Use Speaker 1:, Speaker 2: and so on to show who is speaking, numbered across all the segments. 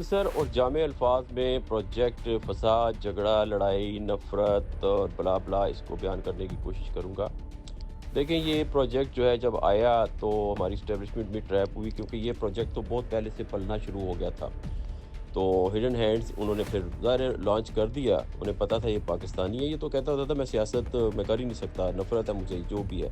Speaker 1: مختصر اور جامع الفاظ میں پروجیکٹ فساد، جھگڑا، لڑائی، نفرت اور بلا بلا اس کو بیان کرنے کی کوشش کروں گا۔ دیکھیں، یہ پروجیکٹ جو ہے جب آیا تو ہماری اسٹیبلشمنٹ بھی ٹریپ ہوئی، کیونکہ یہ پروجیکٹ تو بہت پہلے سے پلنا شروع ہو گیا تھا۔ تو ہڈن ہینڈز انہوں نے پھر ظاہر لانچ کر دیا، انہیں پتا تھا یہ پاکستانی ہے، یہ تو کہتا ہوتا تھا میں سیاست میں کر ہی نہیں سکتا، نفرت ہے مجھے جو بھی ہے،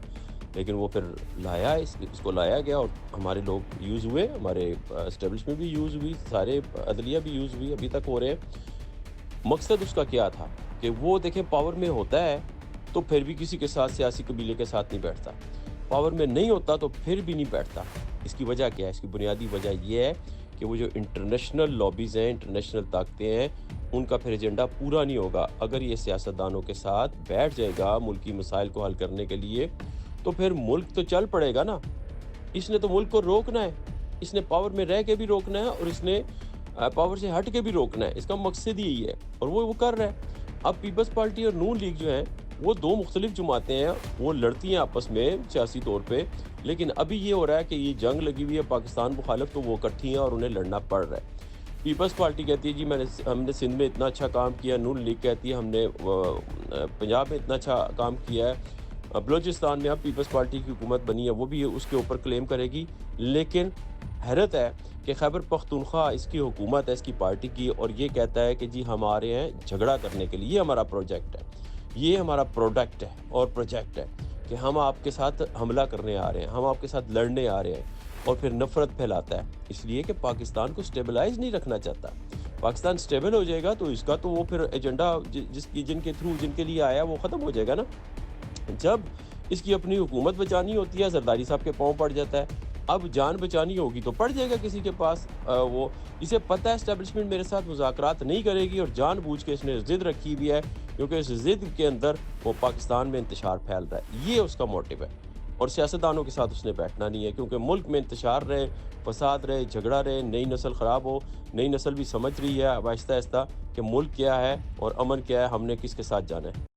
Speaker 1: لیکن وہ پھر لایا، اس کو لایا گیا اور ہمارے لوگ یوز ہوئے، ہمارے اسٹیبلشمنٹ بھی یوز ہوئی، سارے عدلیہ بھی یوز ہوئی، ابھی تک ہو رہے ہیں۔ مقصد اس کا کیا تھا کہ وہ دیکھیں پاور میں ہوتا ہے تو پھر بھی کسی کے ساتھ، سیاسی قبیلے کے ساتھ نہیں بیٹھتا، پاور میں نہیں ہوتا تو پھر بھی نہیں بیٹھتا۔ اس کی وجہ کیا ہے؟ اس کی بنیادی وجہ یہ ہے کہ وہ جو انٹرنیشنل لابیز ہیں، انٹرنیشنل طاقتیں ہیں، ان کا پھر ایجنڈا پورا نہیں ہوگا۔ اگر یہ سیاستدانوں کے ساتھ بیٹھ جائے گا ملکی مسائل کو حل کرنے کے لیے تو پھر ملک تو چل پڑے گا نا۔ اس نے تو ملک کو روکنا ہے، اس نے پاور میں رہ کے بھی روکنا ہے اور اس نے پاور سے ہٹ کے بھی روکنا ہے۔ اس کا مقصد یہی ہے اور وہ کر رہا ہے۔ اب پیپلز پارٹی اور نون لیگ جو ہیں وہ دو مختلف جماعتیں ہیں، وہ لڑتی ہیں آپس میں سیاسی طور پہ، لیکن ابھی یہ ہو رہا ہے کہ یہ جنگ لگی ہوئی ہے پاکستان مخالف، تو وہ اکٹھی ہیں اور انہیں لڑنا پڑ رہا ہے۔ پیپلز پارٹی کہتی ہے جی ہم نے سندھ میں اتنا اچھا کام کیا، نون لیگ کہتی ہے ہم نے پنجاب میں اتنا اچھا کام کیا ہے، بلوچستان میں اب پیپلز پارٹی کی حکومت بنی ہے، وہ بھی اس کے اوپر کلیم کرے گی۔ لیکن حیرت ہے کہ خیبر پختونخوا اس کی حکومت ہے، اس کی پارٹی کی، اور یہ کہتا ہے کہ جی ہمارے ہیں جھگڑا کرنے کے لیے، یہ ہمارا پروجیکٹ ہے، یہ ہمارا پروڈکٹ ہے اور پروجیکٹ ہے کہ ہم آپ کے ساتھ حملہ کرنے آ رہے ہیں، ہم آپ کے ساتھ لڑنے آ رہے ہیں، اور پھر نفرت پھیلاتا ہے، اس لیے کہ پاکستان کو سٹیبلائز نہیں رکھنا چاہتا۔ پاکستان سٹیبل ہو جائے گا تو اس کا تو وہ پھر ایجنڈا جن کے تھرو جن کے لیے آیا وہ ختم ہو جائے گا نا۔ جب اس کی اپنی حکومت بچانی ہوتی ہے، زرداری صاحب کے پاؤں پڑ جاتا ہے، اب جان بچانی ہوگی تو پڑ جائے گا کسی کے پاس۔ وہ اسے پتہ ہے اسٹیبلشمنٹ میرے ساتھ مذاکرات نہیں کرے گی، اور جان بوجھ کے اس نے ضد رکھی ہوئی ہے، کیونکہ اس ضد کے اندر وہ پاکستان میں انتشار پھیل رہا ہے، یہ اس کا موٹیو ہے۔ اور سیاستدانوں کے ساتھ اس نے بیٹھنا نہیں ہے، کیونکہ ملک میں انتشار رہے، فساد رہے، جھگڑا رہے، نئی نسل خراب ہو۔ نئی نسل بھی سمجھ رہی ہے اب آہستہ آہستہ کہ ملک کیا ہے اور امن کیا ہے، ہم نے کس کے ساتھ جانا ہے۔